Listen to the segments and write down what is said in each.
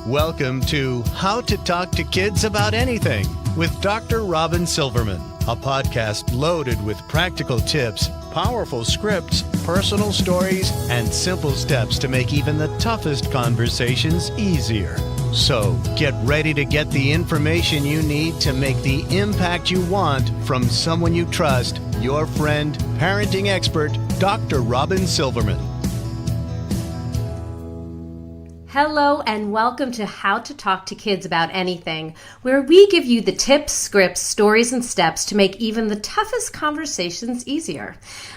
Welcome to How to Talk to Kids About Anything with Dr. Robyn Silverman, a podcast loaded with practical tips, powerful scripts, personal stories, and simple steps to make even the toughest conversations easier. So get ready to get the information you need to make the impact you want from someone you trust, your friend, parenting expert, Dr. Robyn Silverman. Hello and welcome to How to Talk to Kids About Anything, where we give you the tips, scripts, stories, and steps to make even the toughest conversations easier.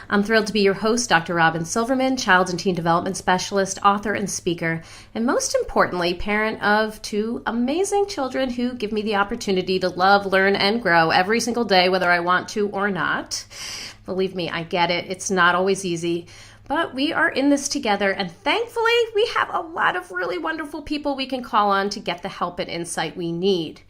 I'm thrilled to be your host, Dr. Robyn Silverman, child and teen development specialist, author, and speaker, and most importantly, parent of two amazing children who give me the opportunity to love, learn, and grow every single day, whether I want to or not. Believe me, I get it. It's not always easy. But we are in this together, and thankfully, we have a lot of really wonderful people we can call on to get the help and insight we need.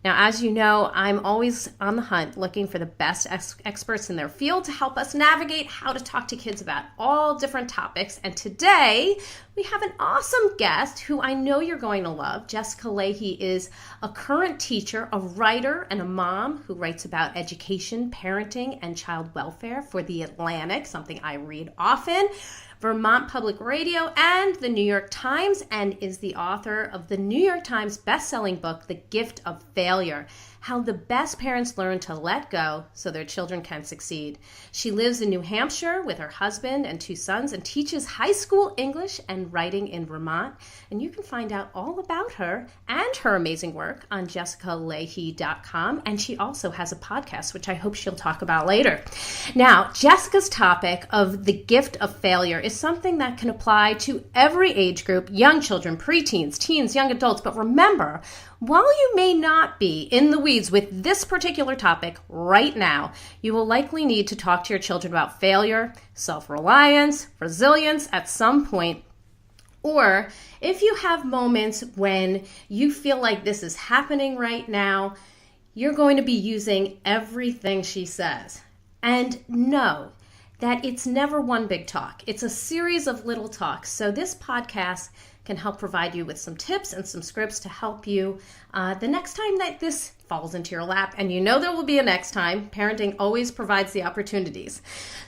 Now, as you know, I'm always on the hunt looking for the best experts in their field to help us navigate how to talk to kids about all different topics. And today, we have an awesome guest who I know you're going to love. Jessica Lahey is a current teacher, a writer, and a mom who writes about education, parenting, and child welfare for The Atlantic, something I read often, Vermont Public Radio, and the New York Times, and is the author of the New York Times best-selling book, The Gift of Failure: How the Best Parents Learn to Let Go so Their Children Can Succeed. She lives in New Hampshire with her husband and two sons and teaches high school English and writing in Vermont. And you can find out all about her and her amazing work on jessicalahey.com. And she also has a podcast, which I hope she'll talk about later. Now, Jessica's topic of the gift of failure is something that can apply to every age group, young children, preteens, teens, young adults. But remember, while you may not be in the weeds with this particular topic right now, you will likely need to talk to your children about failure, self-reliance, resilience at some point. Or if you have moments when you feel like this is happening right now, you're going to be using everything she says. And know that it's never one big talk. It's a series of little talks. So this podcast can help provide you with some tips and some scripts to help you the next time that this falls into your lap. And you know there will be a next time. Parenting always provides the opportunities.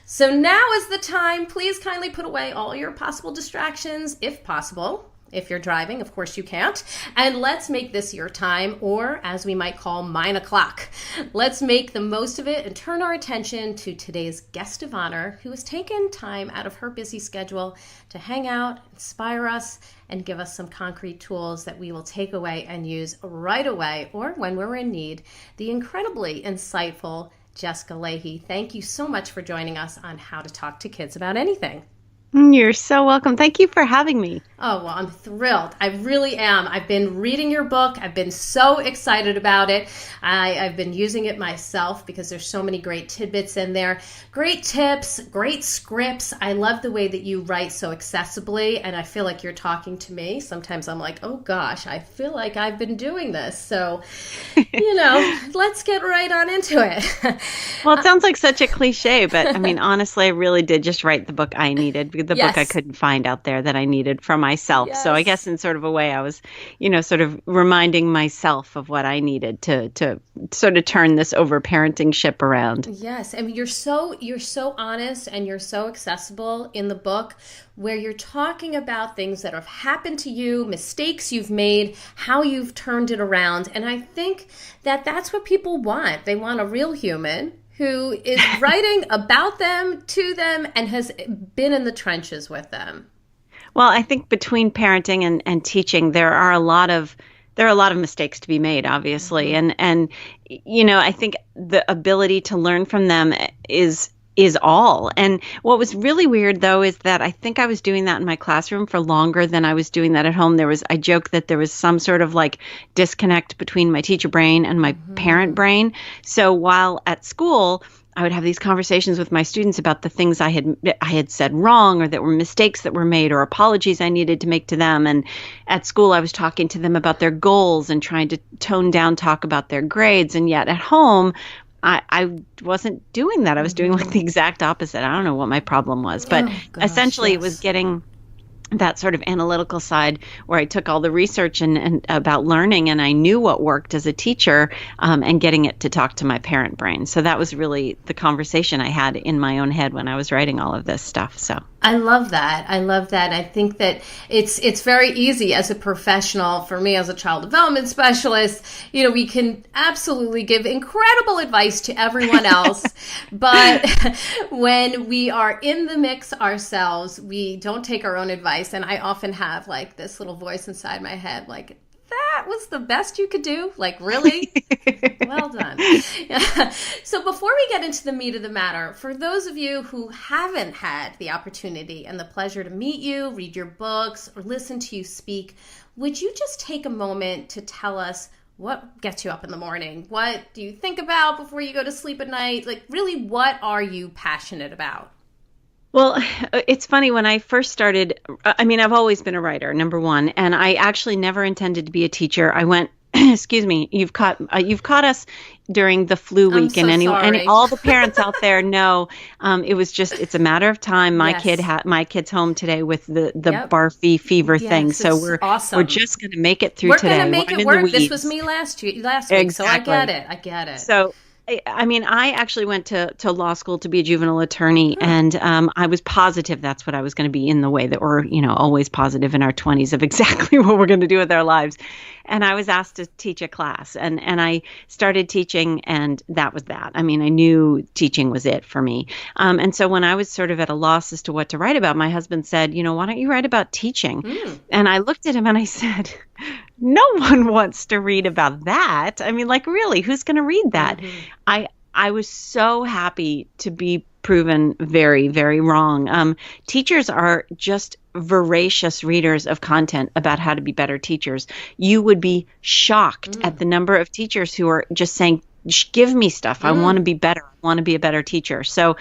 So now is the time. Please kindly put away all your possible distractions, if possible. If you're driving, of course you can't. And let's make this your time, or as we might call, mine o'clock. Let's make the most of it and turn our attention to today's guest of honor, who has taken time out of her busy schedule to hang out, inspire us, and give us some concrete tools that we will take away and use right away, or when we're in need. The incredibly insightful Jessica Lahey. Thank you so much for joining us on How to Talk to Kids About Anything. You're so welcome. Thank you for having me. Oh, well, I'm thrilled. I really am. I've been reading your book. I've been so excited about it. I've been using it myself because there's so many great tidbits in there. Great tips, great scripts. I love the way that you write so accessibly, and I feel like you're talking to me. Sometimes I'm like, oh gosh, I feel like I've been doing this. So, let's get right on into it. Well, it sounds like such a cliche, but I mean, honestly, I really did just write the book I needed. The book I couldn't find out there that I needed for myself. Yes. So I guess in sort of a way I was, sort of reminding myself of what I needed to sort of turn this over-parenting ship around. Yes. I mean, you're so honest and you're so accessible in the book, where you're talking about things that have happened to you, mistakes you've made, how you've turned it around. And I think that that's what people want. They want a real human who is writing about them, to them, and has been in the trenches with them. Well, I think between parenting and teaching, there are a lot of mistakes to be made, obviously. Mm-hmm. And I think the ability to learn from them is all. And what was really weird, though, is that I think I was doing that in my classroom for longer than I was doing that at home. I joke that there was some sort of like disconnect between my teacher brain and my parent brain. So while at school, I would have these conversations with my students about the things I had said wrong, or that were mistakes that were made, or apologies I needed to make to them. And at school, I was talking to them about their goals and trying to tone down talk about their grades. And yet at home, I wasn't doing that. I was doing like the exact opposite. I don't know what my problem was, but essentially it was getting that sort of analytical side where I took all the research and about learning, and I knew what worked as a teacher, and getting it to talk to my parent brain. So that was really the conversation I had in my own head when I was writing all of this stuff. So I love that. I love that. I think that it's very easy as a professional, for me as a child development specialist, we can absolutely give incredible advice to everyone else. But when we are in the mix ourselves, we don't take our own advice. And I often have like this little voice inside my head, like, that was the best you could do? Like, really? Well done. So before we get into the meat of the matter, for those of you who haven't had the opportunity and the pleasure to meet you, read your books, or listen to you speak, would you just take a moment to tell us what gets you up in the morning? What do you think about before you go to sleep at night? Like, really, what are you passionate about? Well, it's funny, when I first started, I've always been a writer, number one, and I actually never intended to be a teacher. I went, excuse me, you've caught us during the flu week, and all the parents out there know, it's a matter of time. My kid's home today with the barfy fever thing, so we're just going to make it through today. We're going to make it work. This was me last week, exactly. So I get it. So I actually went to law school to be a juvenile attorney, and I was positive that's what I was going to be, in the way that we're, always positive in our 20s of exactly what we're going to do with our lives. And I was asked to teach a class, and I started teaching, and that was that. I knew teaching was it for me. And so when I was sort of at a loss as to what to write about, my husband said, why don't you write about teaching? And I looked at him and I said, no one wants to read about that. Really, who's going to read that? I was so happy to be proven very, very wrong. Teachers are just voracious readers of content about how to be better teachers. You would be shocked at the number of teachers who are just saying, give me stuff. I want to be better. I want to be a better teacher. So,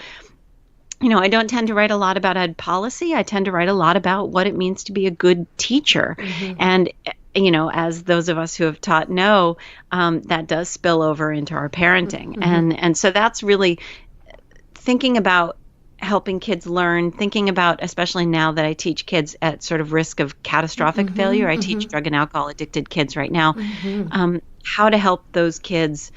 I don't tend to write a lot about ed policy. I tend to write a lot about what it means to be a good teacher. And as those of us who have taught know, that does spill over into our parenting. And so that's really thinking about helping kids learn, thinking about, especially now that I teach kids at sort of risk of catastrophic failure. I teach drug and alcohol addicted kids right now, how to help those kids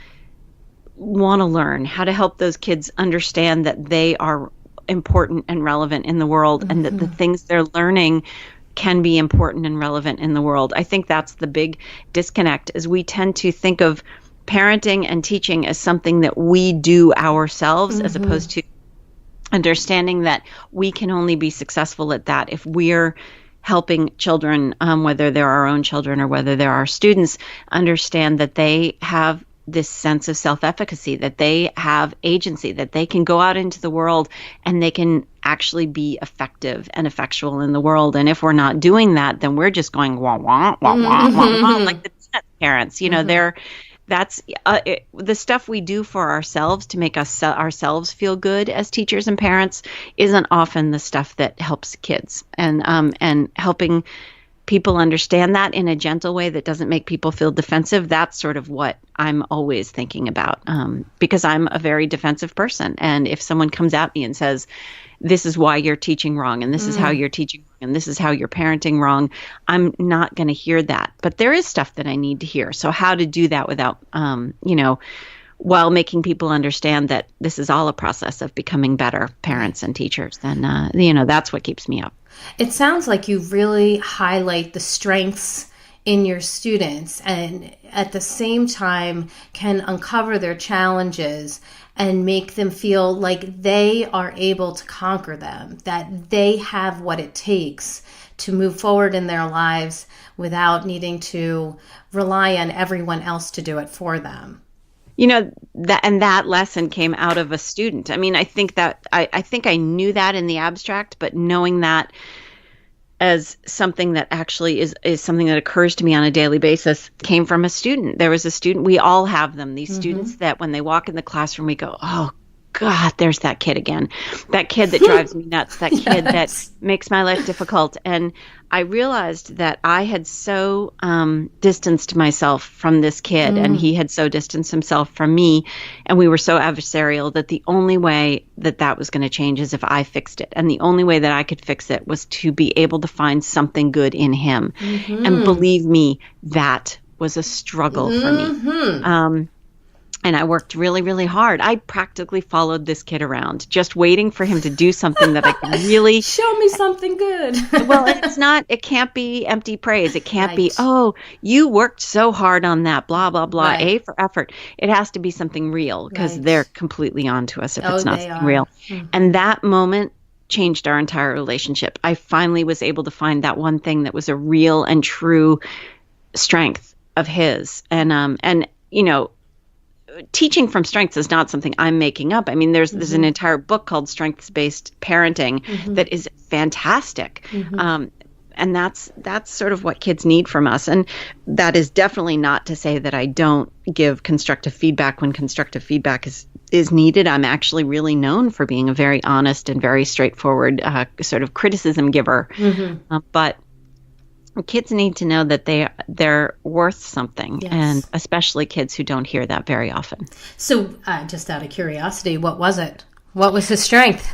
want to learn, how to help those kids understand that they are important and relevant in the world, and that the things they're learning can be important and relevant in the world. I think that's the big disconnect, is we tend to think of parenting and teaching as something that we do ourselves, as opposed to understanding that we can only be successful at that if we're helping children, whether they're our own children or whether they're our students, understand that they have this sense of self-efficacy, that they have agency, that they can go out into the world and they can actually be effective and effectual in the world. And if we're not doing that, then we're just going wah wah wah wah wah wah, like the parents. That's the stuff we do for ourselves to make ourselves feel good as teachers and parents isn't often the stuff that helps kids. And helping people understand that in a gentle way that doesn't make people feel defensive, that's sort of what I'm always thinking about, because I'm a very defensive person. And if someone comes at me and says, this is why you're teaching wrong, and this is how you're teaching wrong, and this is how you're parenting wrong, I'm not going to hear that. But there is stuff that I need to hear. So how to do that without, while making people understand that this is all a process of becoming better parents and teachers, then, that's what keeps me up. It sounds like you really highlight the strengths in your students, and at the same time can uncover their challenges and make them feel like they are able to conquer them, that they have what it takes to move forward in their lives without needing to rely on everyone else to do it for them. That lesson came out of a student. I think that I think I knew that in the abstract, but knowing that as something that actually is something that occurs to me on a daily basis came from a student. There was a student, we all have them, these students that when they walk in the classroom, we go, oh God, there's that kid again. That kid that drives me nuts. That kid that makes my life difficult. And I realized that I had so distanced myself from this kid, and he had so distanced himself from me, and we were so adversarial that the only way that was going to change is if I fixed it. And the only way that I could fix it was to be able to find something good in him. And believe me, that was a struggle for me. And I worked really, really hard. I practically followed this kid around, just waiting for him to do something that I could really show me something good. Well, it can't be empty praise. It can't be, oh, you worked so hard on that, blah, blah, blah, A for effort. It has to be something real, because they're completely on to us if it's not something real. And that moment changed our entire relationship. I finally was able to find that one thing that was a real and true strength of his. And you know, teaching from strengths is not something I'm making up. I mean, there's an entire book called Strengths-Based Parenting that is fantastic. And that's sort of what kids need from us. And that is definitely not to say that I don't give constructive feedback when constructive feedback is needed. I'm actually really known for being a very honest and very straightforward sort of criticism giver. But kids need to know that they're worth something, and especially kids who don't hear that very often. So just out of curiosity, what was it? What was his strength?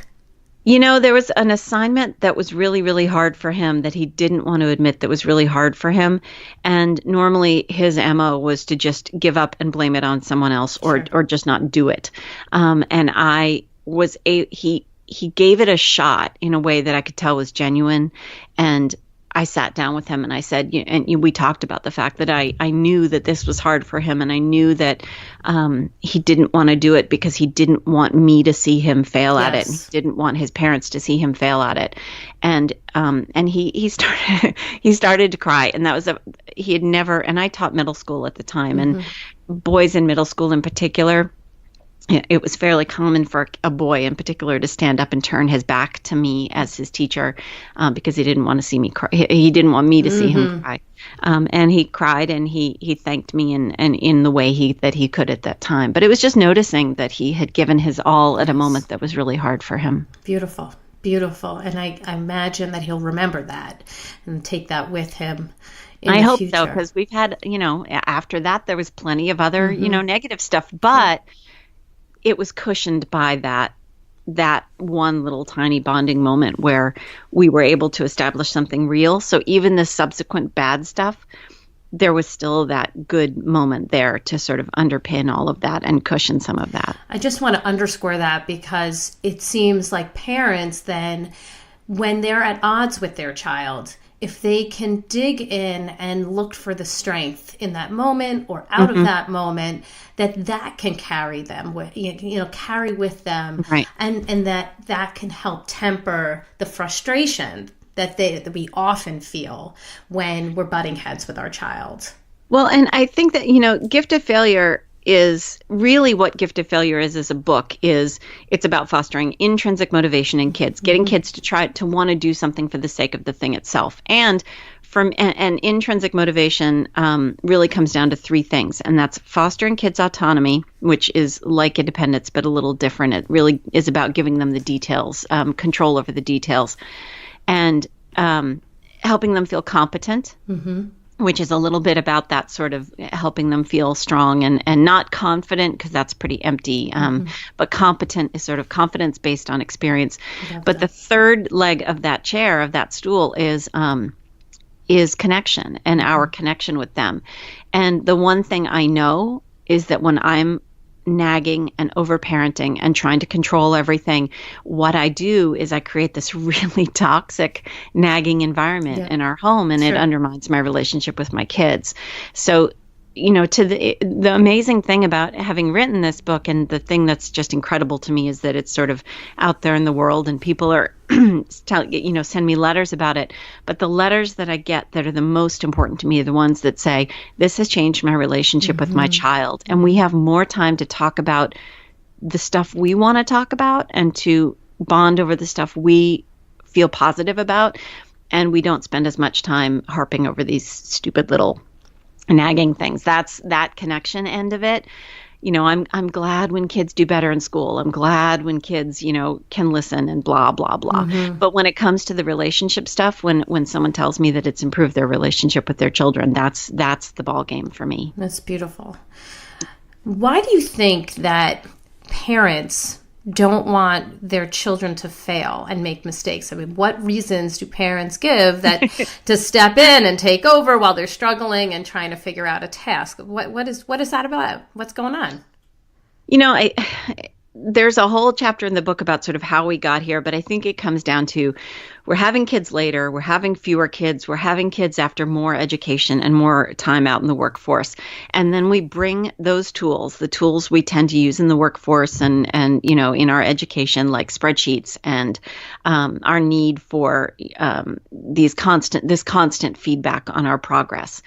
You know, there was an assignment that was really, really hard for him that he didn't want to admit that was really hard for him. And normally his MO was to just give up and blame it on someone else, or just not do it. And he gave it a shot in a way that I could tell was genuine. And I sat down with him and I said, we talked about the fact that I knew that this was hard for him, and I knew that he didn't want to do it because he didn't want me to see him fail at it. And he didn't want his parents to see him fail at it. And he started to cry, and that was he had never, and I taught middle school at the time, and boys in middle school in particular, it was fairly common for a boy in particular to stand up and turn his back to me as his teacher, because he didn't want to see me cry. He didn't want me to see him cry. And he cried, and he thanked me in the way that he could at that time. But it was just noticing that he had given his all at a moment that was really hard for him. Beautiful. Beautiful. And I imagine that he'll remember that and take that with him. I hope so, because we've had, after that, there was plenty of other, negative stuff, but it was cushioned by that one little tiny bonding moment where we were able to establish something real. So even the subsequent bad stuff, there was still that good moment there to sort of underpin all of that and cushion some of that. I just want to underscore that, because it seems like parents then, when they're at odds with their child, if they can dig in and look for the strength in that moment or out of that moment, that can carry them with, carry with them, right. And that can help temper the frustration that we often feel when we're butting heads with our child. Well, and I think that, Gift of Failure is really what Gift of Failure is as a book. It's about fostering intrinsic motivation in kids, getting kids to try to want to do something for the sake of the thing itself. And intrinsic motivation really comes down to three things, and that's fostering kids' autonomy, which is like independence but a little different. It really is about giving them the details, control over the details, and helping them feel competent. Which is a little bit about that sort of helping them feel strong and not confident, because that's pretty empty. But competent is sort of confidence based on experience. But the third leg of that chair, of that stool, is connection, and our connection with them. And the one thing I know is that when I'm nagging and overparenting and trying to control everything, what I do is I create this really toxic nagging environment in our home, and it undermines my relationship with my kids. So, the amazing thing about having written this book, and the thing that's just incredible to me, is that it's sort of out there in the world, and people are send me letters about it. But the letters that I get that are the most important to me are the ones that say, this has changed my relationship with my child. And we have more time to talk about the stuff we want to talk about, and to bond over the stuff we feel positive about. And we don't spend as much time harping over these stupid little nagging things. That's that connection end of it. I'm glad when kids do better in school. I'm glad when kids, can listen and blah, blah, blah. But when it comes to the relationship stuff, when someone tells me that it's improved their relationship with their children, that's the ball game for me. That's beautiful. Why do you think that parents don't want their children to fail and make mistakes? I mean, what reasons do parents give that to step in and take over while they're struggling and trying to figure out a task? What is that about? What's going on? There's a whole chapter in the book about sort of how we got here, but I think it comes down to we're having kids later, we're having fewer kids, we're having kids after more education and more time out in the workforce. And then we bring those tools, the tools we tend to use in the workforce and in our education, like spreadsheets and our need for this constant feedback on our progress.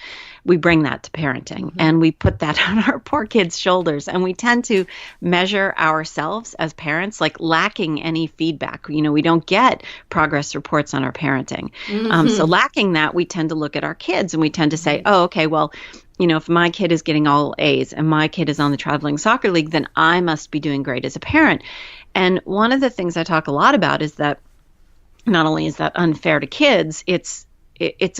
We bring that to parenting and we put that on our poor kids' shoulders. And we tend to measure ourselves as parents, like lacking any feedback. We don't get progress reports on our parenting. So lacking that, we tend to look at our kids and we tend to say, oh, okay, well, if my kid is getting all A's and my kid is on the traveling soccer league, then I must be doing great as a parent. And one of the things I talk a lot about is that not only is that unfair to kids, it's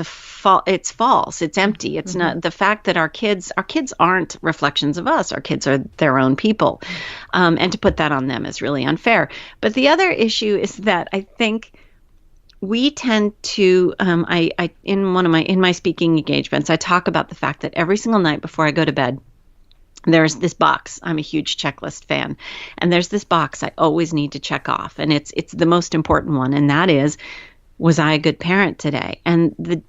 false. It's empty. It's not the fact that our kids aren't reflections of us. Our kids are their own people. And to put that on them is really unfair. But the other issue is that I think we tend to, in my speaking engagements, I talk about the fact that every single night before I go to bed, there's this box. I'm a huge checklist fan. And there's this box I always need to check off. And it's the most important one. And that is, was I a good parent today? And the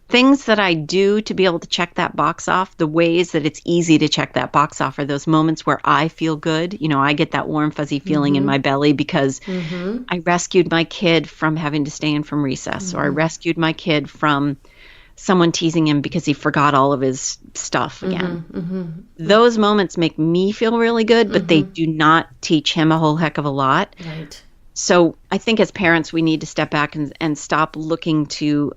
things that I do to be able to check that box off, the ways that it's easy to check that box off are those moments where I feel good. I get that warm, fuzzy feeling in my belly because I rescued my kid from having to stay in from recess, or I rescued my kid from someone teasing him because he forgot all of his stuff again. Those moments make me feel really good, but they do not teach him a whole heck of a lot. Right. So I think as parents, we need to step back and stop looking to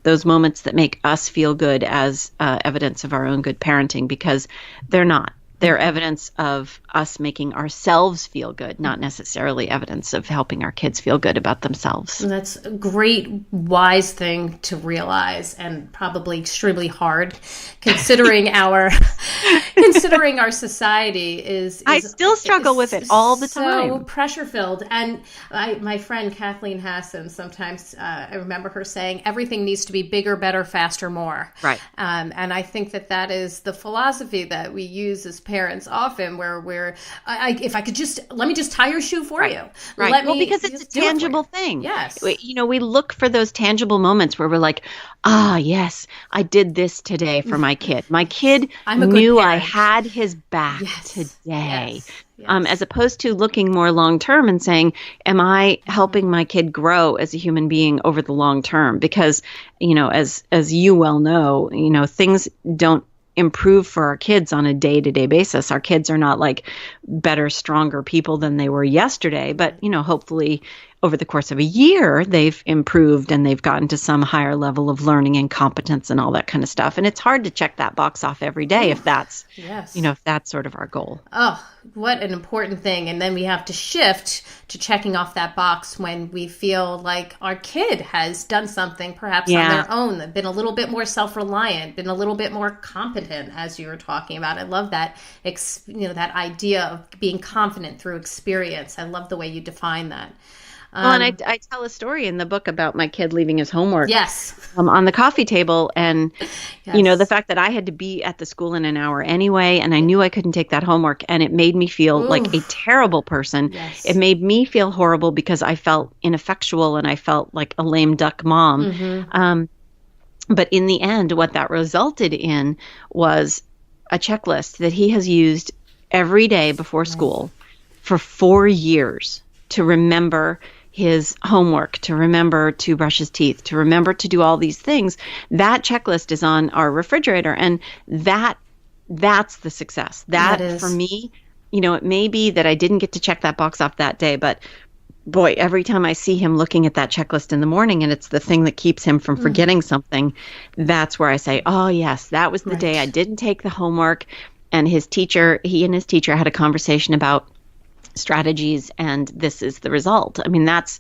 those moments that make us feel good as evidence of our own good parenting, because they're not. They're evidence of us making ourselves feel good, not necessarily evidence of helping our kids feel good about themselves. And that's a great, wise thing to realize, and probably extremely hard, considering our society is I still struggle with it all the time. So pressure filled. And my friend Kathleen Hassan, sometimes I remember her saying, everything needs to be bigger, better, faster, more. Right. And I think that is the philosophy that we use as parents often, where we're, if I could just, let me just tie your shoe for you. Right. Because it's a tangible thing. Yes. We look for those tangible moments where we're like, yes, I did this today for my kid. My kid knew I had his back today. Yes. As opposed to looking more long term and saying, am I helping my kid grow as a human being over the long term? Because, as you well know, things don't improve for our kids on a day-to-day basis. Our kids are not like better, stronger people than they were yesterday, but hopefully over the course of a year, they've improved and they've gotten to some higher level of learning and competence and all that kind of stuff. And it's hard to check that box off every day if that's, if that's sort of our goal. Oh, what an important thing. And then we have to shift to checking off that box when we feel like our kid has done something perhaps on their own, been a little bit more self-reliant, been a little bit more competent, as you were talking about. I love that, that idea of being confident through experience. I love the way you define that. And I tell a story in the book about my kid leaving his homework on the coffee table. And, the fact that I had to be at the school in an hour anyway, and I knew I couldn't take that homework. And it made me feel like a terrible person. Yes. It made me feel horrible because I felt ineffectual and I felt like a lame duck mom. But in the end, what that resulted in was a checklist that he has used every day before school for 4 years to remember his homework, to remember to brush his teeth, to remember to do all these things. That checklist is on our refrigerator, and that's the success. That for me, it may be that I didn't get to check that box off that day, but boy, every time I see him looking at that checklist in the morning and it's the thing that keeps him from forgetting something, that's where I say, oh yes, that was the day I didn't take the homework. and he and his teacher had a conversation about strategies, and this is the result. I mean, that's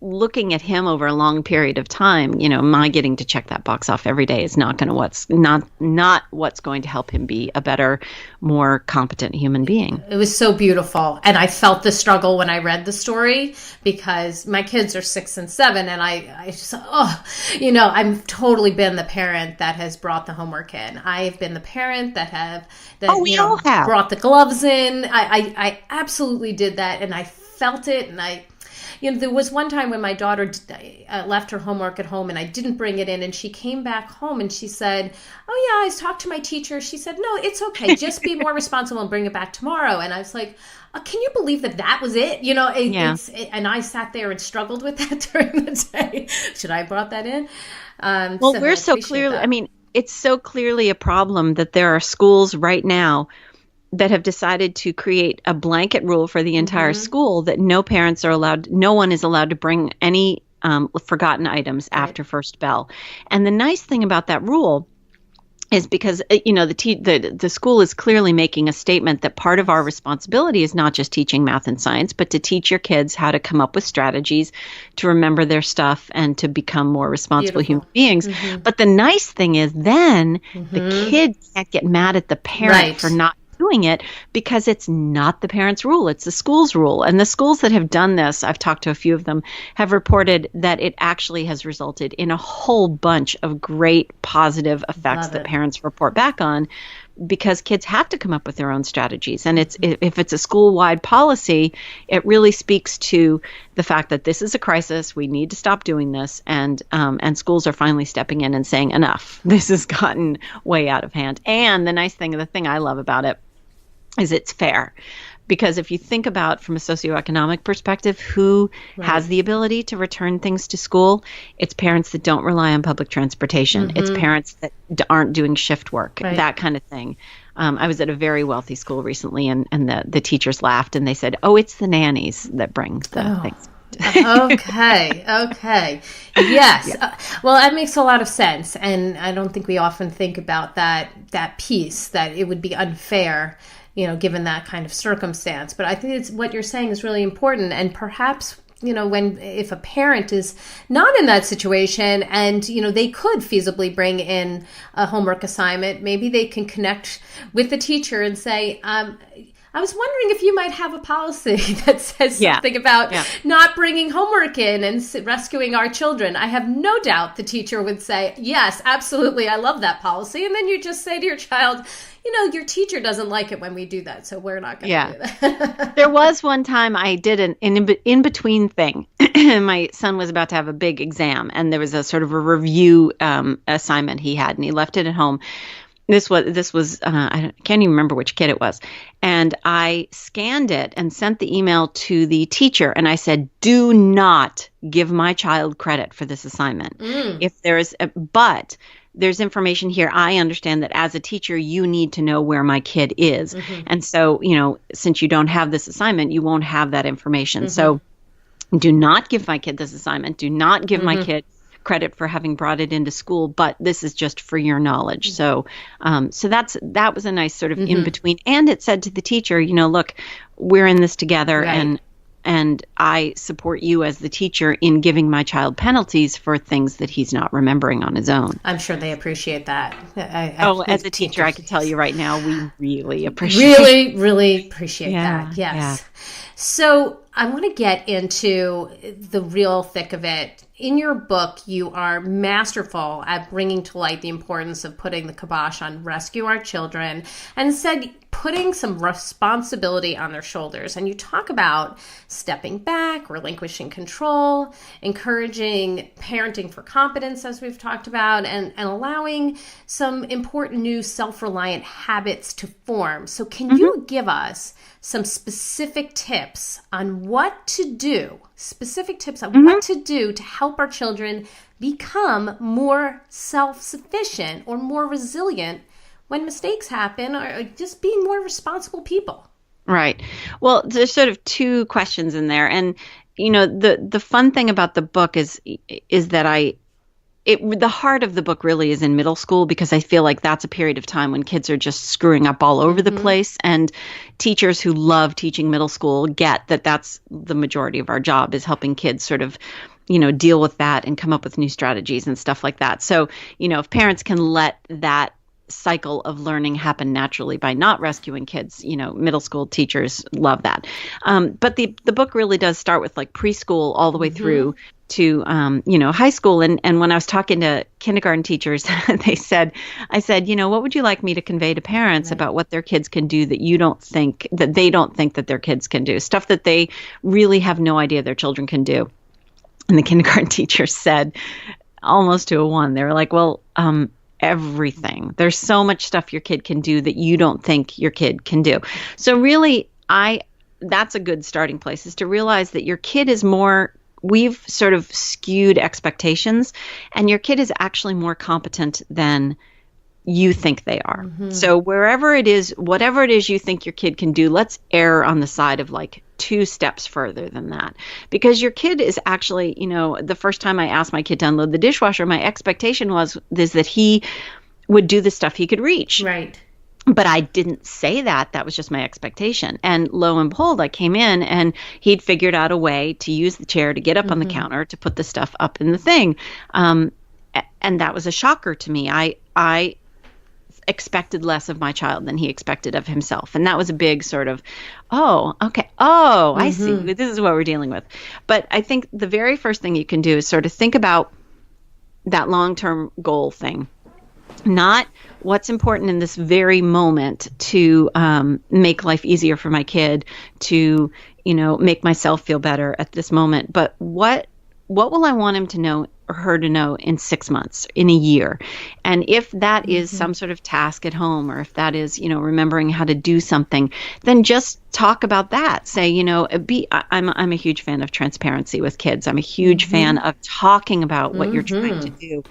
looking at him over a long period of time. My getting to check that box off every day is not what's going to help him be a better, more competent human being. It was so beautiful, and I felt the struggle when I read the story, because my kids are 6 and 7, and I just I've totally been the parent that has brought the homework in. I've been the parent that we all have brought the gloves in. I absolutely did that, and I felt it, and there was one time when my daughter left her homework at home and I didn't bring it in, and she came back home and she said, "Oh yeah, I talked to my teacher. She said, no, it's okay. Just be more responsible and bring it back tomorrow." And I was like, can you believe that was it? And I sat there and struggled with that during the day. Should I have brought that in? We're so clearly, it's so clearly a problem that there are schools right now that have decided to create a blanket rule for the entire school that no one is allowed to bring any forgotten items after first bell. And the nice thing about that rule is because the school is clearly making a statement that part of our responsibility is not just teaching math and science, but to teach your kids how to come up with strategies to remember their stuff and to become more responsible human beings. But the nice thing is then the kid can't get mad at the parent for not doing it, because it's not the parent's rule, it's the school's rule. And the schools that have done this, I've talked to a few of them, have reported that it actually has resulted in a whole bunch of great positive effects that parents report back on, because kids have to come up with their own strategies. And if it's a school-wide policy, it really speaks to the fact that this is a crisis. We need to stop doing this, and schools are finally stepping in and saying, enough. This has gotten way out of hand. And the nice thing, the thing I love about it, is it's fair. Because if you think about from a socioeconomic perspective, who has the ability to return things to school? It's parents that don't rely on public transportation. It's parents that aren't doing shift work, that kind of thing. I was at a very wealthy school recently, and the teachers laughed and they said, "Oh, it's the nannies that bring the things." Okay. Yes. Well, that makes a lot of sense. And I don't think we often think about that piece, that it would be unfair, given that kind of circumstance. But I think what you're saying is really important. And perhaps, if a parent is not in that situation and, they could feasibly bring in a homework assignment, maybe they can connect with the teacher and say, I was wondering if you might have a policy that says something about not bringing homework in and rescuing our children. I have no doubt the teacher would say, yes, absolutely, I love that policy. And then you just say to your child, your teacher doesn't like it when we do that, so we're not going to do that. There was one time I did an in-between thing. My son was about to have a big exam, and there was a sort of a review assignment he had, and he left it at home. This was I can't even remember which kid it was. And I scanned it and sent the email to the teacher. And I said, do not give my child credit for this assignment. If there is, but there's information here. I understand that as a teacher, you need to know where my kid is. And so, since you don't have this assignment, you won't have that information. So do not give my kid this assignment. Do not give my kid credit for having brought it into school, but this is just for your knowledge. So that was a nice sort of in between. And it said to the teacher, look, we're in this together, and I support you as the teacher in giving my child penalties for things that he's not remembering on his own. I'm sure they appreciate that. As a teacher, I can tell you right now, we really appreciate really appreciate that. Yes. Yeah. So I want to get into the real thick of it. In your book, you are masterful at bringing to light the importance of putting the kibosh on rescue our children, and instead putting some responsibility on their shoulders. And you talk about stepping back, relinquishing control, encouraging parenting for competence, as we've talked about, and allowing some important new self-reliant habits to form. So can you give us some specific tips on what to do to help our children become more self-sufficient or more resilient when mistakes happen, or just being more responsible people? Right. Well, there's sort of two questions in there. And, the fun thing about the book is that the heart of the book really is in middle school, because I feel like that's a period of time when kids are just screwing up all over the place. And teachers who love teaching middle school get that that's the majority of our job, is helping kids sort of, deal with that and come up with new strategies and stuff like that. So, if parents can let that cycle of learning happen naturally by not rescuing kids, middle school teachers love that. But the book really does start with like preschool all the way through to, high school. And when I was talking to kindergarten teachers, I said, what would you like me to convey to parents about what their kids can do that they don't think that their kids can do, stuff that they really have no idea their children can do. And the kindergarten teachers said, almost to a one, they were like, well, everything. There's so much stuff your kid can do that you don't think your kid can do. So really, that's a good starting place, is to realize that your kid is more, we've sort of skewed expectations, and your kid is actually more competent than you think they are. So wherever it is, whatever it is you think your kid can do, let's err on the side of like 2 steps further than that. Because your kid is actually, the first time I asked my kid to unload the dishwasher, my expectation is that he would do the stuff he could reach. Right. But I didn't say that. That was just my expectation. And lo and behold, I came in and he'd figured out a way to use the chair to get up on the counter to put the stuff up in the thing. And that was a shocker to me. I expected less of my child than he expected of himself. And that was a big sort of, oh, okay. Oh, I see. This is what we're dealing with. But I think the very first thing you can do is sort of think about that long-term goal thing. Not what's important in this very moment to make life easier for my kid, to, make myself feel better at this moment, but what will I want him to know or her to know in 6 months, in a year? And if that is some sort of task at home, or if that is, remembering how to do something, then just talk about that. Say, I'm a huge fan of transparency with kids. I'm a huge fan of talking about what you're trying to do.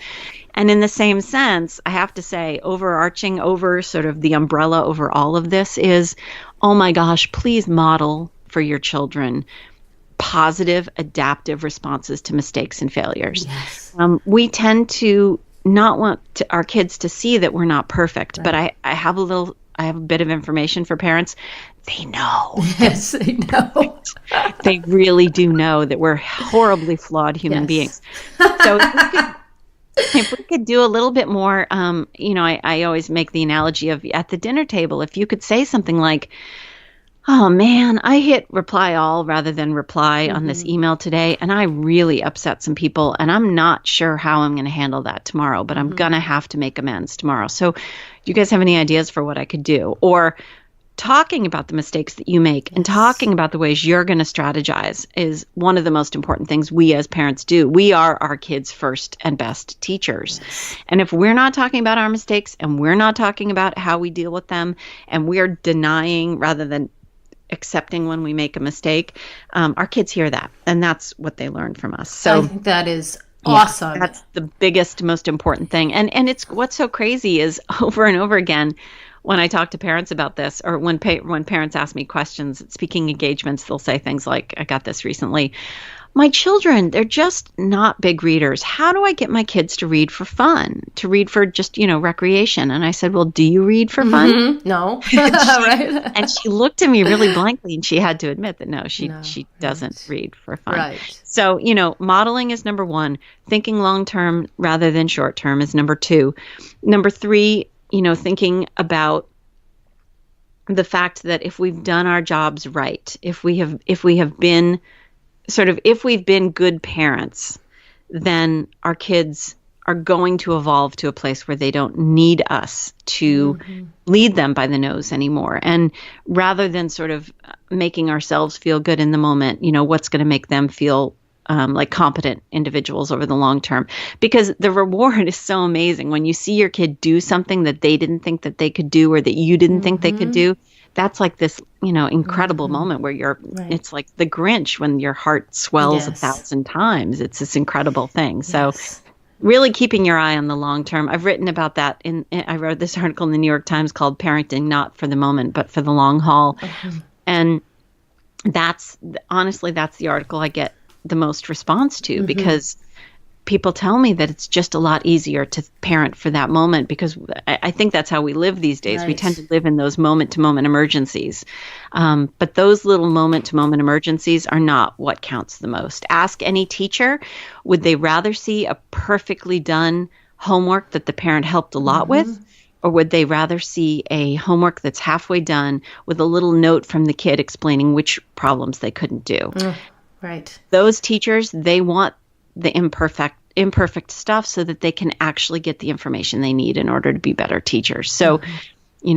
And in the same sense, I have to say, overarching over sort of the umbrella over all of this is, oh my gosh, please model for your children positive, adaptive responses to mistakes and failures. Yes. We tend to not want our kids to see that we're not perfect, but I have a bit of information for parents. They know. Yes, they know. They really do know that we're horribly flawed human beings. So if we could do a little bit more, I always make the analogy of at the dinner table, if you could say something like, oh man, I hit reply all rather than reply on this email today, and I really upset some people, and I'm not sure how I'm going to handle that tomorrow, but I'm going to have to make amends tomorrow. So do you guys have any ideas for what I could do? Or talking about the mistakes that you make and talking about the ways you're going to strategize is one of the most important things we as parents do. We are our kids' first and best teachers. Yes. And if we're not talking about our mistakes and we're not talking about how we deal with them, and we're denying rather than accepting when we make a mistake, our kids hear that, and that's what they learn from us. So I think that is awesome. That's the biggest, most important thing. And it's what's so crazy is over and over again, when I talk to parents about this, or when parents ask me questions at speaking engagements, they'll say things like, I got this recently, my children, they're just not big readers. How do I get my kids to read for fun, to read for just, recreation? And I said, well, do you read for fun? No. Right. And she looked at me really blankly, and she had to admit that no, she doesn't read for fun. Right. So, modeling is number 1. Thinking long-term rather than short-term is number 2. Number 3, thinking about the fact that if we've done our jobs right, if we've been good parents, then our kids are going to evolve to a place where they don't need us to lead them by the nose anymore. And rather than sort of making ourselves feel good in the moment, what's going to make them feel like competent individuals over the long term, because the reward is so amazing when you see your kid do something that they didn't think that they could do, or that you didn't think they could do. That's like this, incredible moment where it's like the Grinch when your heart swells 1,000 times. It's this incredible thing. So really keeping your eye on the long term. I've written about that I wrote this article in the New York Times called Parenting Not for the Moment, but for the Long Haul. And that's the article I get the most response to, because people tell me that it's just a lot easier to parent for that moment, because I think that's how we live these days. Right. We tend to live in those moment-to-moment emergencies. But those little moment-to-moment emergencies are not what counts the most. Ask any teacher, would they rather see a perfectly done homework that the parent helped a lot with? Or would they rather see a homework that's halfway done with a little note from the kid explaining which problems they couldn't do? Right. Those teachers, they want the imperfect stuff so that they can actually get the information they need in order to be better teachers. So,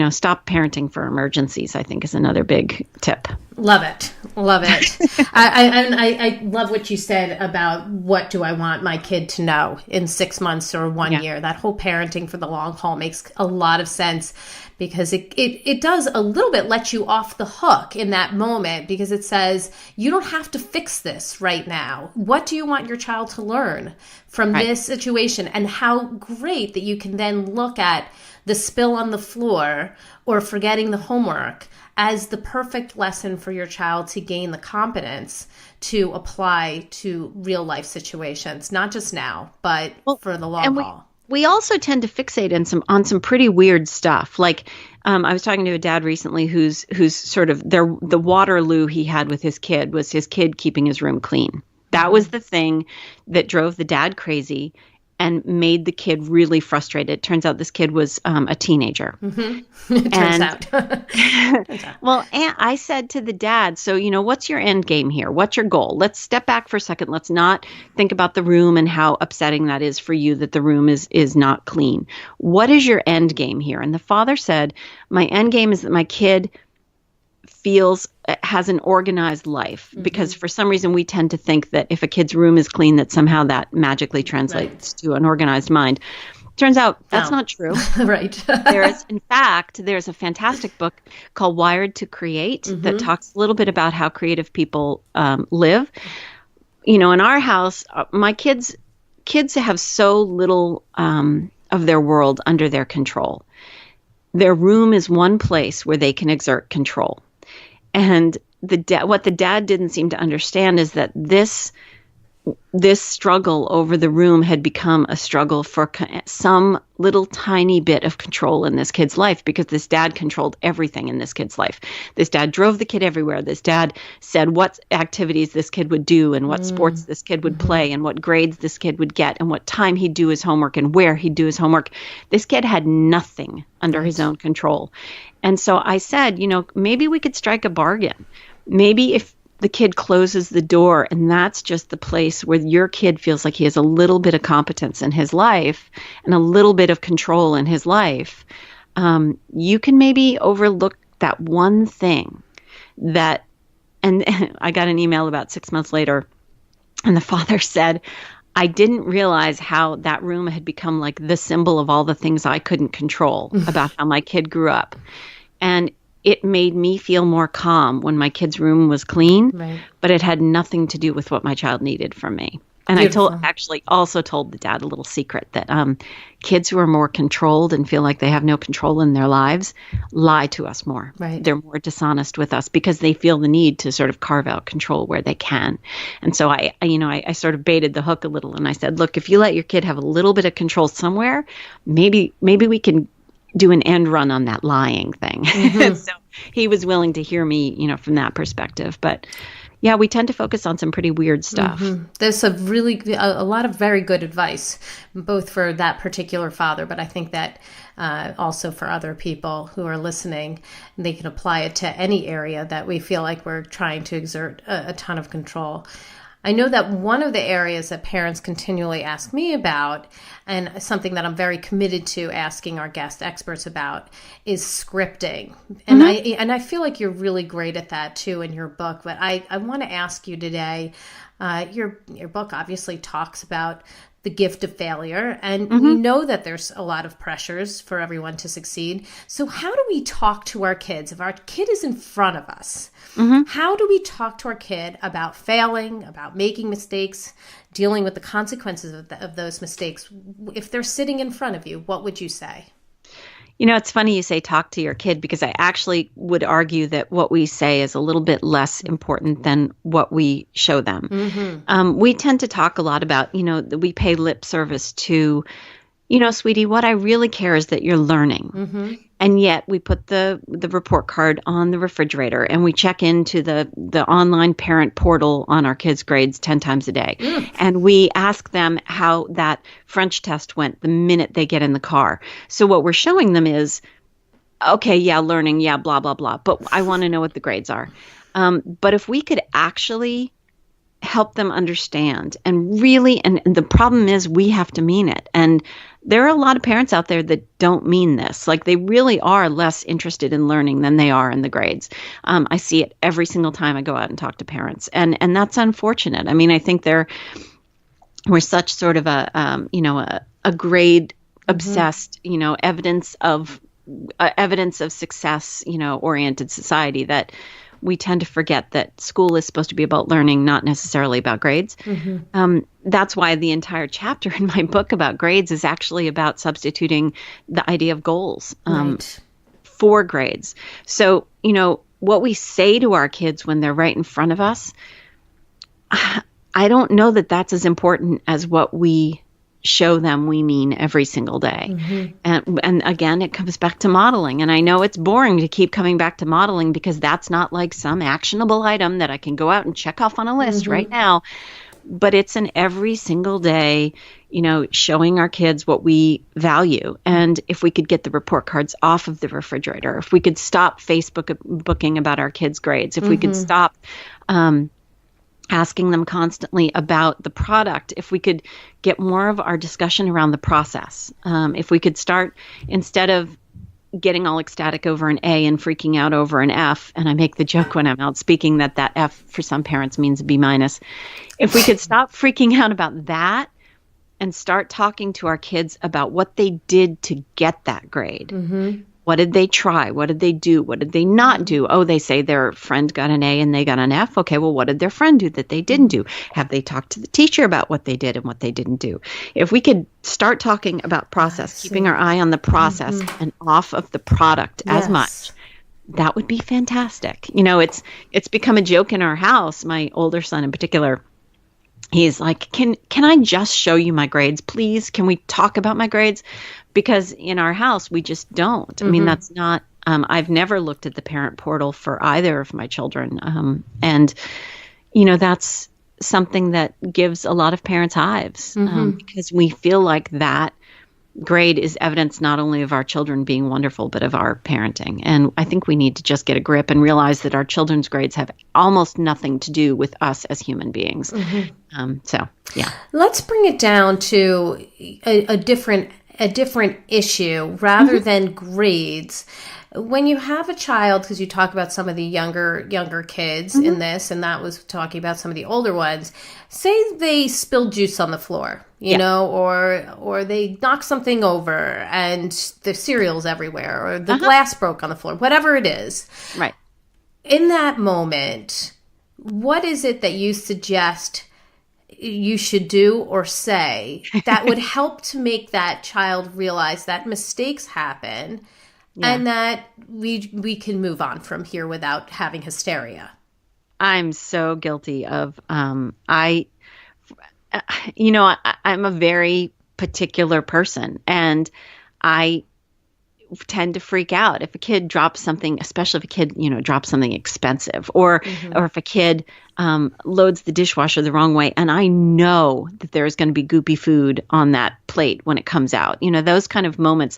stop parenting for emergencies, I think, is another big tip. Love it. Love it. I love what you said about what do I want my kid to know in 6 months or 1 year. That whole parenting for the long haul makes a lot of sense, because it does a little bit let you off the hook in that moment, because it says, you don't have to fix this right now. What do you want your child to learn from this situation? And how great that you can then look at the spill on the floor or forgetting the homework as the perfect lesson for your child to gain the competence to apply to real life situations, not just now, but for the long haul. We also tend to fixate on some pretty weird stuff. Like, I was talking to a dad recently who's sort of the Waterloo he had with his kid was his kid keeping his room clean. That was the thing that drove the dad crazy and made the kid really frustrated. It turns out this kid was a teenager. It turns out. Well, and I said to the dad, so, what's your end game here? What's your goal? Let's step back for a second. Let's not think about the room and how upsetting that is for you that the room is not clean. What is your end game here? And the father said, my end game is that my kid has an organized life, because for some reason we tend to think that if a kid's room is clean, that somehow that magically translates to an organized mind. Turns out that's not true. Right. There's a fantastic book called Wired to Create that talks a little bit about how creative people live. In our house, my kids have so little of their world under their control. Their room is one place where they can exert control. And what the dad didn't seem to understand is that this struggle over the room had become a struggle for some little tiny bit of control in this kid's life, because this dad controlled everything in this kid's life. This dad drove the kid everywhere. This dad said what activities this kid would do and what sports this kid would play and what grades this kid would get and what time he'd do his homework and where he'd do his homework. This kid had nothing under his own control. And so I said, maybe we could strike a bargain. Maybe if the kid closes the door and that's just the place where your kid feels like he has a little bit of competence in his life and a little bit of control in his life, you can maybe overlook that one thing and I got an email about 6 months later, and the father said, I didn't realize how that room had become like the symbol of all the things I couldn't control about how my kid grew up. And it made me feel more calm when my kid's room was clean, but it had nothing to do with what my child needed from me. And Beautiful. I also told the dad a little secret that kids who are more controlled and feel like they have no control in their lives lie to us more. Right. They're more dishonest with us because they feel the need to sort of carve out control where they can. And so I sort of baited the hook a little, and I said, look, if you let your kid have a little bit of control somewhere, maybe we can do an end run on that lying thing. So he was willing to hear me, from that perspective. But yeah, we tend to focus on some pretty weird stuff. There's a lot of very good advice, both for that particular father, but I think that also for other people who are listening, they can apply it to any area that we feel like we're trying to exert a ton of control. I know that one of the areas that parents continually ask me about, and something that I'm very committed to asking our guest experts about, is scripting. And I feel like you're really great at that too in your book. But I want to ask you today, your book obviously talks about the gift of failure. And we know that there's a lot of pressures for everyone to succeed. So how do we talk to our kids? If our kid is in front of us, how do we talk to our kid about failing, about making mistakes, dealing with the consequences of those mistakes? If they're sitting in front of you, what would you say? It's funny you say talk to your kid, because I actually would argue that what we say is a little bit less important than what we show them. We tend to talk a lot about, that we pay lip service to, sweetie, what I really care is that you're learning. And yet we put the report card on the refrigerator, and we check into the online parent portal on our kids' grades 10 times a day. And we ask them how that French test went the minute they get in the car. So what we're showing them is, okay, yeah, learning, yeah, blah, blah, blah. But I want to know what the grades are. But if we could actually help them understand and really, and the problem is we have to mean it. And there are a lot of parents out there that don't mean this. Like, they really are less interested in learning than they are in the grades. I see it every single time I go out and talk to parents. And that's unfortunate. I mean, I think we're such sort of a grade obsessed, evidence of success, oriented society, that we tend to forget that school is supposed to be about learning, not necessarily about grades. That's why the entire chapter in my book about grades is actually about substituting the idea of goals for grades. So, what we say to our kids when they're right in front of us, I don't know that that's as important as what we show them we mean every single day. And again, it comes back to modeling. And I know it's boring to keep coming back to modeling, because that's not like some actionable item that I can go out and check off on a list right now. But it's an every single day, showing our kids what we value. And if we could get the report cards off of the refrigerator, if we could stop Facebook booking about our kids' grades, if we could stop asking them constantly about the product, if we could get more of our discussion around the process, if we could start, instead of getting all ecstatic over an A and freaking out over an F, and I make the joke when I'm out speaking that F for some parents means a B-. If we could stop freaking out about that and start talking to our kids about what they did to get that grade. What did they try? What did they do? What did they not do? Oh, they say their friend got an A and they got an F. Okay, well, what did their friend do that they didn't do? Have they talked to the teacher about what they did and what they didn't do? If we could start talking about process, keeping our eye on the process and off of the product as much, that would be fantastic. It's become a joke in our house. My older son in particular, he's like, can I just show you my grades, please? Can we talk about my grades? Because in our house, we just don't. I mean, that's not, I've never looked at the parent portal for either of my children. And that's something that gives a lot of parents hives, because we feel like that grade is evidence not only of our children being wonderful, but of our parenting. And I think we need to just get a grip and realize that our children's grades have almost nothing to do with us as human beings. So, yeah. Let's bring it down to a different issue rather than grades. When you have a child, because you talk about some of the younger kids in this, and that was talking about some of the older ones, say they spilled juice on the floor, you know, or they knocked something over and the cereal's everywhere, or the glass broke on the floor, whatever it is. Right. In that moment, what is it that you suggest you should do or say that would help to make that child realize that mistakes happen and that we can move on from here without having hysteria? I'm so guilty of, I'm a very particular person, and I tend to freak out if a kid drops something, especially if a kid, drops something expensive, or if a kid loads the dishwasher the wrong way, and I know that there's going to be goopy food on that plate when it comes out. Those kind of moments,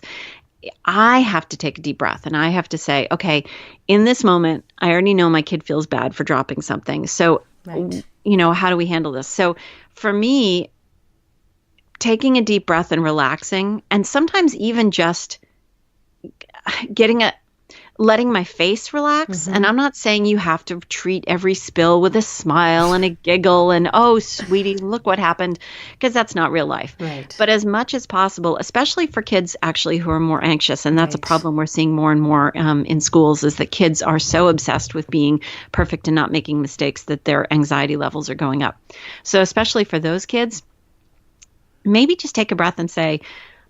I have to take a deep breath and I have to say, okay, in this moment, I already know my kid feels bad for dropping something. So, how do we handle this? So for me, taking a deep breath and relaxing, and sometimes even just letting my face relax. And I'm not saying you have to treat every spill with a smile and a giggle and, oh, sweetie, look what happened, because that's not real life. Right. But as much as possible, especially for kids actually who are more anxious, and that's a problem we're seeing more and more in schools, is that kids are so obsessed with being perfect and not making mistakes that their anxiety levels are going up. So especially for those kids, maybe just take a breath and say,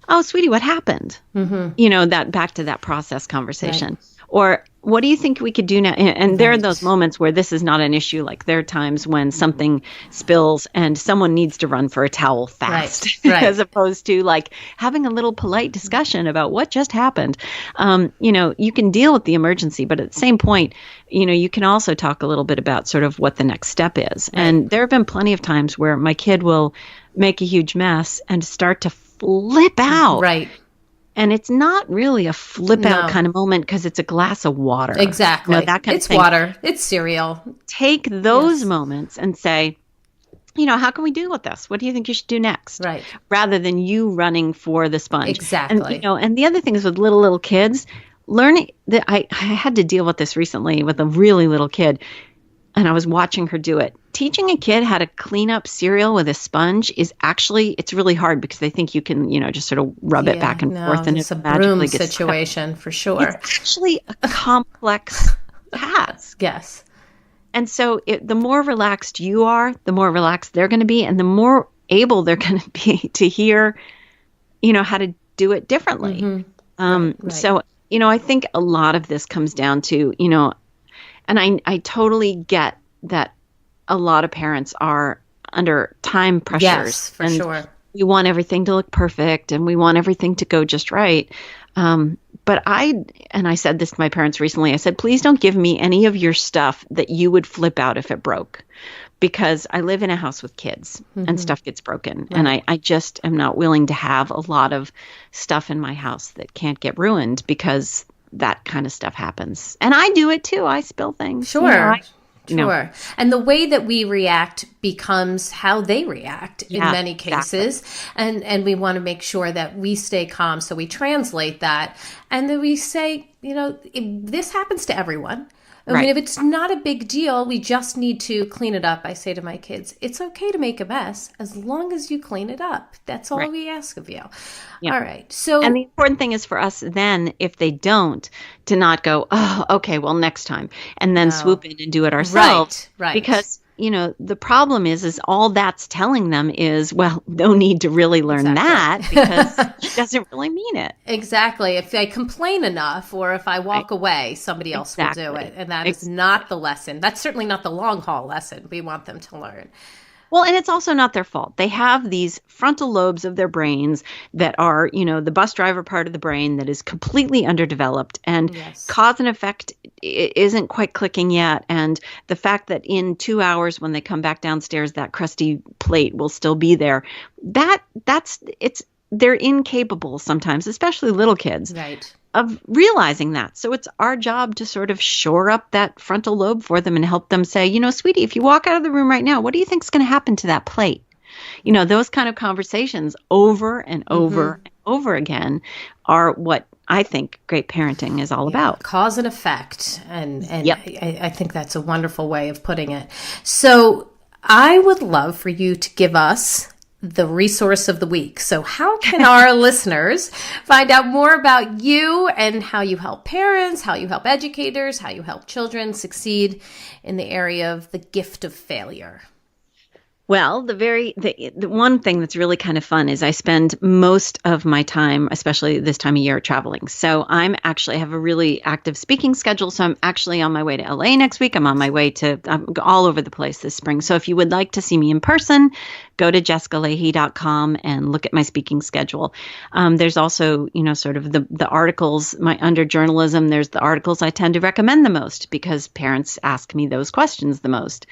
oh, sweetie, what happened? That back to that process conversation. Right. Or what do you think we could do now? And there are those moments where this is not an issue. Like there are times when something spills and someone needs to run for a towel fast, right. as opposed to like having a little polite discussion about what just happened. You can deal with the emergency, but at the same point, you can also talk a little bit about sort of what the next step is. Right. And there have been plenty of times where my kid will make a huge mess and start to flip out. Right. And it's not really a flip out kind of moment because it's a glass of water. Exactly. That kind it's of thing. Water. It's cereal. Take those moments and say, how can we deal with this? What do you think you should do next? Right. Rather than you running for the sponge. Exactly. And the other thing is with little kids, learning that I had to deal with this recently with a really little kid. And I was watching her do it. Teaching a kid how to clean up cereal with a sponge it's really hard because they think you can, just sort of rub it back and forth. And it's a broom situation for sure. It's actually a complex task. Yes. And so the more relaxed you are, the more relaxed they're going to be. And the more able they're going to be to hear, how to do it differently. Right. So, I think a lot of this comes down to, and I totally get that a lot of parents are under time pressures. Yes, for sure. We want everything to look perfect and we want everything to go just right. But I said this to my parents recently, I said, please don't give me any of your stuff that you would flip out if it broke. Because I live in a house with kids and stuff gets broken. Right. And I just am not willing to have a lot of stuff in my house that can't get ruined because that kind of stuff happens. And I do it too. I spill things. Sure. Sure. And the way that we react becomes how they react in many cases. Exactly. And we want to make sure that we stay calm. So we translate that. And then we say, this happens to everyone. I mean, if it's not a big deal, we just need to clean it up. I say to my kids, it's okay to make a mess as long as you clean it up. That's all we ask of you. Yeah. All right. So, and the important thing is for us then, if they don't, to not go, oh, okay, well, next time, and then swoop in and do it ourselves. Right. Because, the problem is all that's telling them is, well, no need to really learn that because she doesn't really mean it. Exactly. If I complain enough or if I walk away, somebody else will do it. And that is not the lesson. That's certainly not the long haul lesson we want them to learn. Well, and it's also not their fault. They have these frontal lobes of their brains that are, the bus driver part of the brain that is completely underdeveloped, and cause and effect isn't quite clicking yet. And the fact that in 2 hours when they come back downstairs, that crusty plate will still be there. They're incapable sometimes, especially little kids. Right. Of realizing that. So it's our job to sort of shore up that frontal lobe for them and help them say, sweetie, if you walk out of the room right now, what do you think is going to happen to that plate? Those kind of conversations over and over and over again are what I think great parenting is all about. Cause and effect. And I think that's a wonderful way of putting it. So I would love for you to give us the resource of the week. So how can our listeners find out more about you and how you help parents, how you help educators, how you help children succeed in the area of the gift of failure? Well, the one thing that's really kind of fun is I spend most of my time, especially this time of year, traveling. So I have a really active speaking schedule. So I'm actually on my way to LA next week. I'm on my way I'm all over the place this spring. So if you would like to see me in person, go to jessicalahey.com and look at my speaking schedule. There's also, sort of the articles, under journalism, there's the articles I tend to recommend the most because parents ask me those questions the most.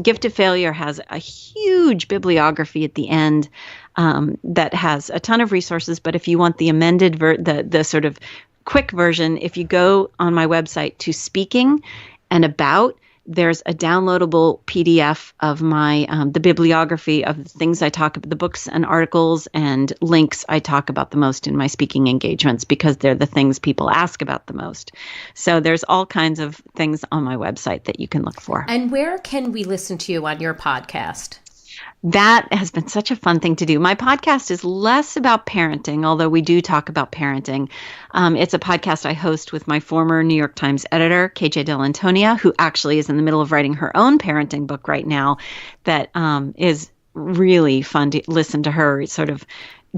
Gift of Failure has a huge bibliography at the end that has a ton of resources. But if you want the amended, the sort of quick version, if you go on my website to speaking and about, there's a downloadable PDF of my the bibliography of the things I talk about, the books and articles and links I talk about the most in my speaking engagements because they're the things people ask about the most. So there's all kinds of things on my website that you can look for. And where can we listen to you on your podcast? That has been such a fun thing to do. My podcast is less about parenting, although we do talk about parenting. It's a podcast I host with my former New York Times editor, KJ Dell'Antonia, who actually is in the middle of writing her own parenting book right now that is really fun to listen to her sort of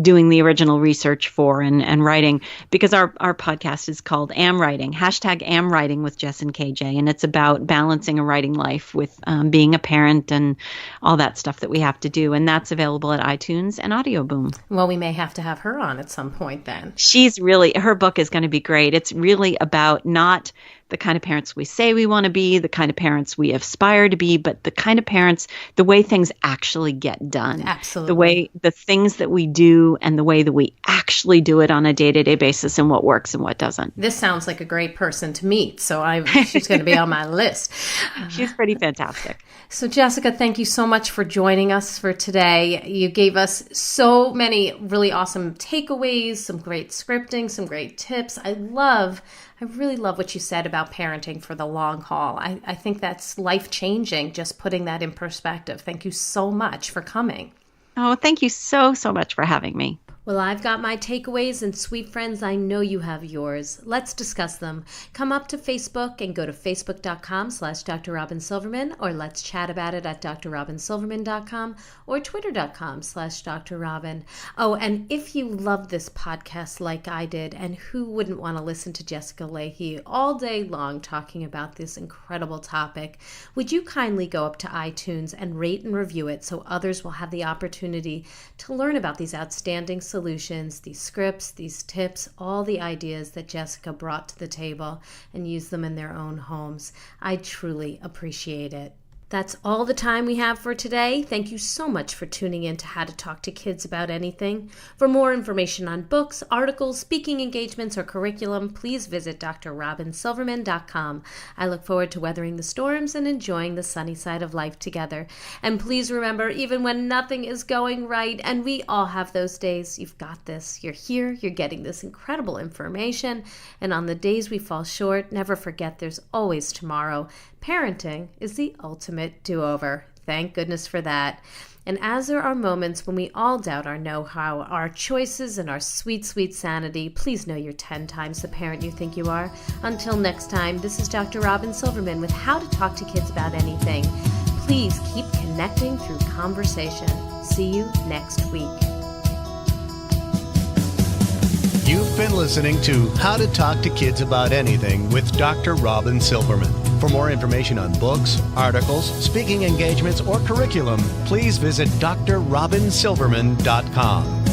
doing the original research for and writing, because our podcast is called Am Writing, #AmWriting with Jess and KJ. And it's about balancing a writing life with being a parent and all that stuff that we have to do. And that's available at iTunes and Audio Boom. Well, we may have to have her on at some point then. Her book is going to be great. It's really about not the kind of parents we say we want to be, the kind of parents we aspire to be, but the kind of parents, the way things actually get done. Absolutely. The things that we do and the way that we actually do it on a day-to-day basis, and what works and what doesn't. This sounds like a great person to meet, so she's going to be on my list. She's pretty fantastic. So Jessica, thank you so much for joining us for today. You gave us so many really awesome takeaways, some great scripting, some great tips. I really love what you said about parenting for the long haul. I think that's life-changing, just putting that in perspective. Thank you so much for coming. Oh, thank you so much for having me. Well, I've got my takeaways, and sweet friends, I know you have yours. Let's discuss them. Come up to Facebook and go to facebook.com/Dr. Robyn Silverman, or let's chat about it at drrobynsilverman.com or twitter.com/Dr. Robyn. Oh, and if you love this podcast like I did, and who wouldn't want to listen to Jessica Lahey all day long talking about this incredible topic, would you kindly go up to iTunes and rate and review it so others will have the opportunity to learn about these outstanding solutions, these scripts, these tips, all the ideas that Jessica brought to the table, and use them in their own homes. I truly appreciate it. That's all the time we have for today. Thank you so much for tuning in to How to Talk to Kids About Anything. For more information on books, articles, speaking engagements, or curriculum, please visit drrobynsilverman.com. I look forward to weathering the storms and enjoying the sunny side of life together. And please remember, even when nothing is going right, and we all have those days, you've got this. You're here, you're getting this incredible information, and on the days we fall short, never forget there's always tomorrow. Parenting is the ultimate do-over. Thank goodness for that. And as there are moments when we all doubt our know-how, our choices, and our sweet, sweet sanity, please know you're 10 times the parent you think you are. Until next time, this is Dr. Robyn Silverman with How to Talk to Kids About Anything. Please keep connecting through conversation. See you next week. You've been listening to How to Talk to Kids About Anything with Dr. Robyn Silverman. For more information on books, articles, speaking engagements, or curriculum, please visit drrobynsilverman.com.